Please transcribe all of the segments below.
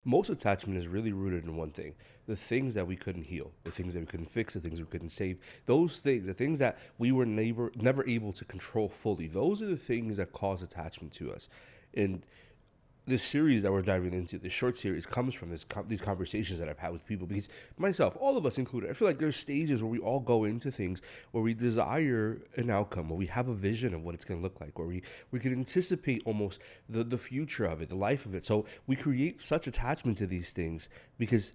most attachment is really rooted in one thing: the things that we couldn't heal, the things that we couldn't fix, the things we couldn't save. Those things, the things that we were never able to control fully, those are the things that cause attachment to us. And this series that we're diving into, this short series, comes from these conversations that I've had with people. Because myself, all of us included, I feel like there's stages where we all go into things where we desire an outcome, where we have a vision of what it's going to look like, where we can anticipate almost the future of it, the life of it. So we create such attachment to these things because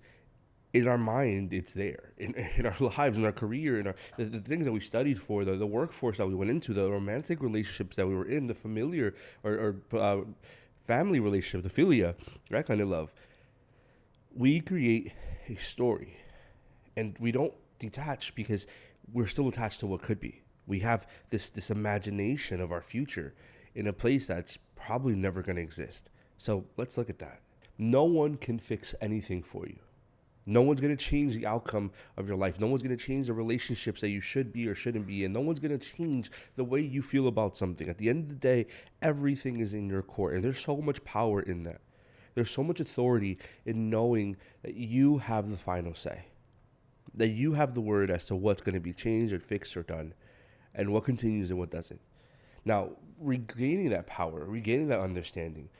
in our mind, it's there. In our lives, in our career, in the things that we studied for, the workforce that we went into, the romantic relationships that we were in, the familiar or family relationship, the philia, that kind of love. We create a story, and we don't detach because we're still attached to what could be. We have this imagination of our future in a place that's probably never going to exist. So let's look at that. No one can fix anything for you. No one's going to change the outcome of your life. No one's going to change the relationships that you should be or shouldn't be. And no one's going to change the way you feel about something. At the end of the day, everything is in your court. And there's so much power in that. There's so much authority in knowing that you have the final say. That you have the word as to what's going to be changed or fixed or done. And what continues and what doesn't. Now, regaining that power, regaining that understanding,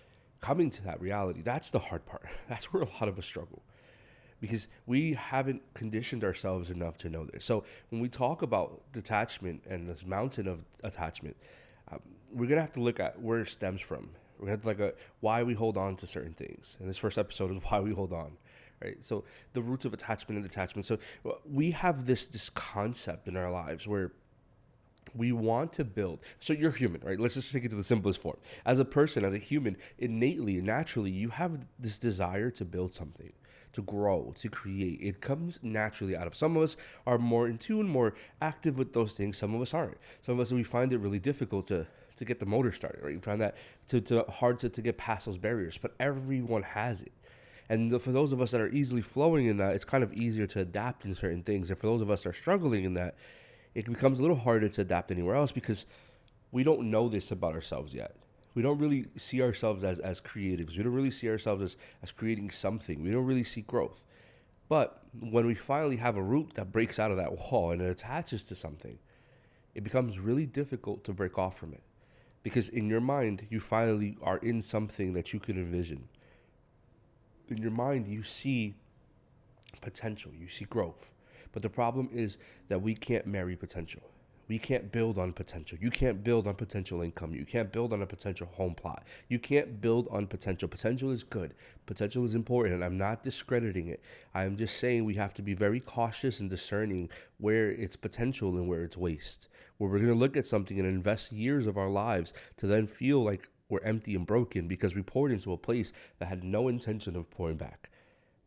coming to that reality, that's the hard part. That's where a lot of us struggle. Because we haven't conditioned ourselves enough to know this. So when we talk about detachment and this mountain of attachment, we're going to have to look at where it stems from. We're going to have to look at why we hold on to certain things. And this first episode is why we hold on, right? So the roots of attachment and detachment. So we have this concept in our lives where we want to build. So you're human, right? Let's just take it to the simplest form. As a person, as a human, innately, naturally, you have this desire to build something, to grow, to create. It comes naturally out of. Some of us are more in tune, more active with those things. Some of us aren't. Some of us, we find it really difficult to get the motor started, right? We find that hard to get past those barriers, but everyone has it. And for those of us that are easily flowing in that, it's kind of easier to adapt in certain things. And for those of us that are struggling in that, it becomes a little harder to adapt anywhere else because we don't know this about ourselves yet. We don't really see ourselves as creatives. We don't really see ourselves as creating something. We don't really see growth. But when we finally have a root that breaks out of that wall and it attaches to something, it becomes really difficult to break off from it. Because in your mind, you finally are in something that you can envision. In your mind, you see potential, you see growth. But the problem is that we can't marry potential. We can't build on potential. You can't build on potential income. You can't build on a potential home plot. You can't build on potential. Potential is good. Potential is important, and I'm not discrediting it. I'm just saying we have to be very cautious and discerning where it's potential and where it's waste. Where we're going to look at something and invest years of our lives to then feel like we're empty and broken because we poured into a place that had no intention of pouring back.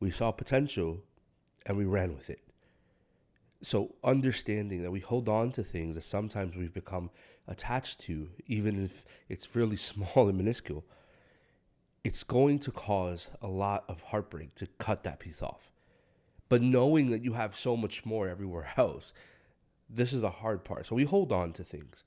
We saw potential, and we ran with it. So understanding that we hold on to things that sometimes we've become attached to, even if it's really small and minuscule, it's going to cause a lot of heartbreak to cut that piece off. But knowing that you have so much more everywhere else, this is the hard part. So we hold on to things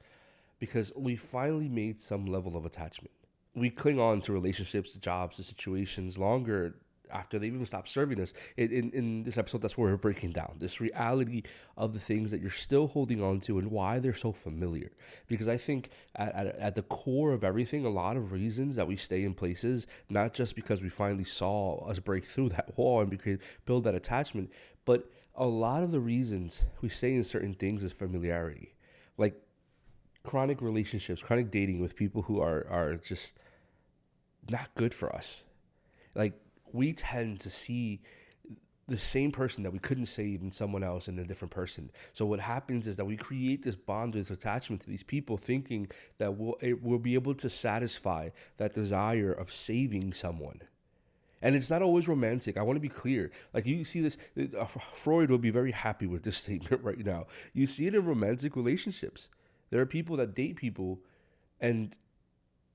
because we finally made some level of attachment. We cling on to relationships, to jobs, to situations longer after they even stop serving us. In this episode, that's where we're breaking down this reality of the things that you're still holding on to and why they're so familiar. Because I think at the core of everything, a lot of reasons that we stay in places, not just because we finally saw us break through that wall and build that attachment, but a lot of the reasons we stay in certain things is familiarity. Like chronic relationships, chronic dating with people who are just not good for us. Like, we tend to see the same person that we couldn't save in someone else in a different person. So what happens is that we create this bond with attachment to these people, thinking that we'll be able to satisfy that desire of saving someone. And it's not always romantic. I want to be clear. Like, you see this, Freud would be very happy with this statement right now. You see it in romantic relationships. There are people that date people and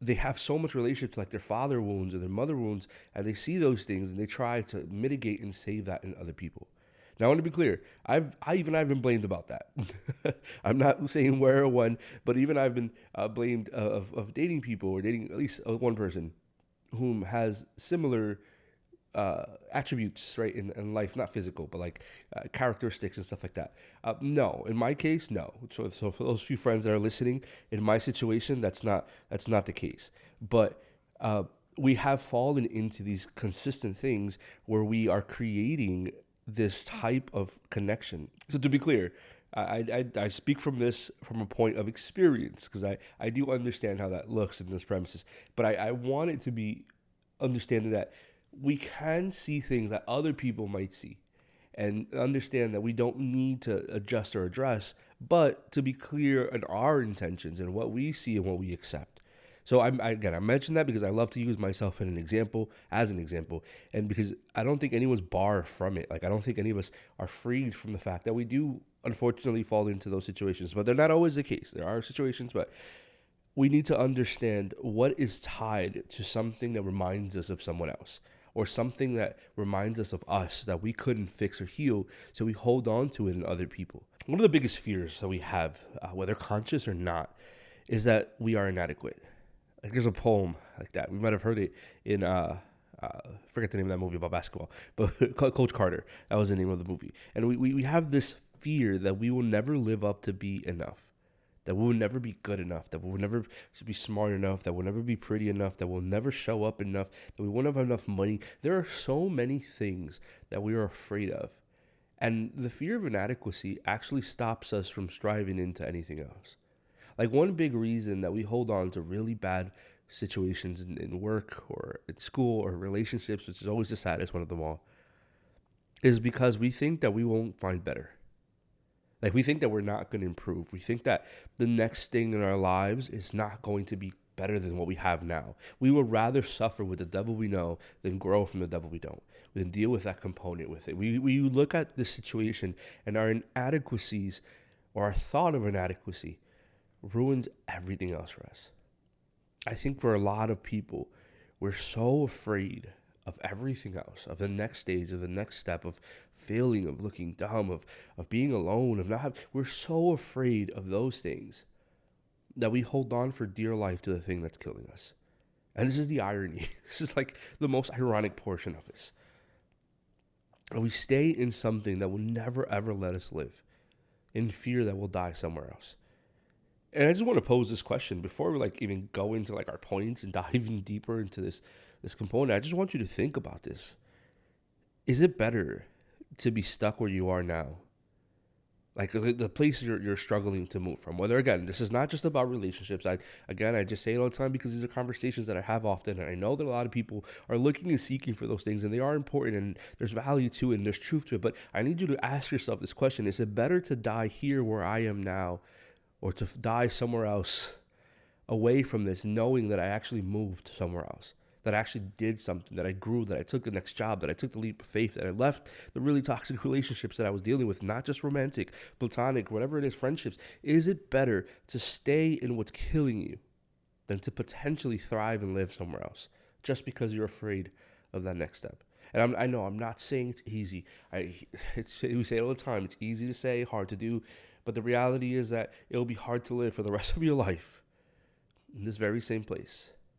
they have so much relationship to like their father wounds or their mother wounds, and they see those things and they try to mitigate and save that in other people. Now, I want to be clear. I've been blamed about that. I'm not saying where or when, but even I've been blamed of dating people or dating at least one person whom has similar attributes, right, in life, not physical, but like characteristics and stuff like that. No, in my case, no. So for those few friends that are listening, in my situation, that's not the case. But we have fallen into these consistent things where we are creating this type of connection. So to be clear, I speak from this from a point of experience because I do understand how that looks in those premises. But I want it to be understanding that we can see things that other people might see and understand that we don't need to adjust or address, but to be clear in our intentions and what we see and what we accept. So I mentioned that because I love to use myself as an example, and because I don't think anyone's bar from it. Like I don't think any of us are freed from the fact that we do unfortunately fall into those situations, but they're not always the case. There are situations, but we need to understand what is tied to something that reminds us of someone else or something that reminds us of us that we couldn't fix or heal. So we hold on to it in other people. One of the biggest fears that we have, whether conscious or not, is that we are inadequate. Like there's a poem like that. We might have heard it in, forget the name of that movie about basketball, but Coach Carter. That was the name of the movie. And we have this fear that we will never live up to be enough, that we will never be good enough, that we will never be smart enough, that we'll never be pretty enough, that we'll never show up enough, that we won't have enough money. There are so many things that we are afraid of. And the fear of inadequacy actually stops us from striving into anything else. Like one big reason that we hold on to really bad situations in work or at school or relationships, which is always the saddest one of them all, is because we think that we won't find better. Like we think that we're not going to improve. We think that the next thing in our lives is not going to be better than what we have now. We would rather suffer with the devil we know than grow from the devil we don't, than deal with that component with it. We look at the situation and our inadequacies or our thought of inadequacy ruins everything else for us. I think for a lot of people, we're so afraid of everything else, of the next stage, of the next step, of failing, of looking dumb, of being alone, of not having, we're so afraid of those things that we hold on for dear life to the thing that's killing us. And this is the irony. This is like the most ironic portion of this. And we stay in something that will never ever let us live, in fear that we'll die somewhere else. And I just want to pose this question before we even go into our points and dive even deeper into this component. I just want you to think about this. Is it better to be stuck where you are now? Like the place you're struggling to move from. Whether, again, this is not just about relationships. I just say it all the time because these are conversations that I have often. And I know that a lot of people are looking and seeking for those things. And they are important. And there's value to it. And there's truth to it. But I need you to ask yourself this question. Is it better to die here where I am now, or to die somewhere else away from this, knowing that I actually moved somewhere else, that I actually did something, that I grew, that I took the next job, that I took the leap of faith, that I left the really toxic relationships that I was dealing with, not just romantic, platonic, whatever it is, friendships? Is it better to stay in what's killing you than to potentially thrive and live somewhere else just because you're afraid of that next step? And I know I'm not saying it's easy. We say it all the time. It's easy to say, hard to do. But the reality is that it'll be hard to live for the rest of your life in this very same place.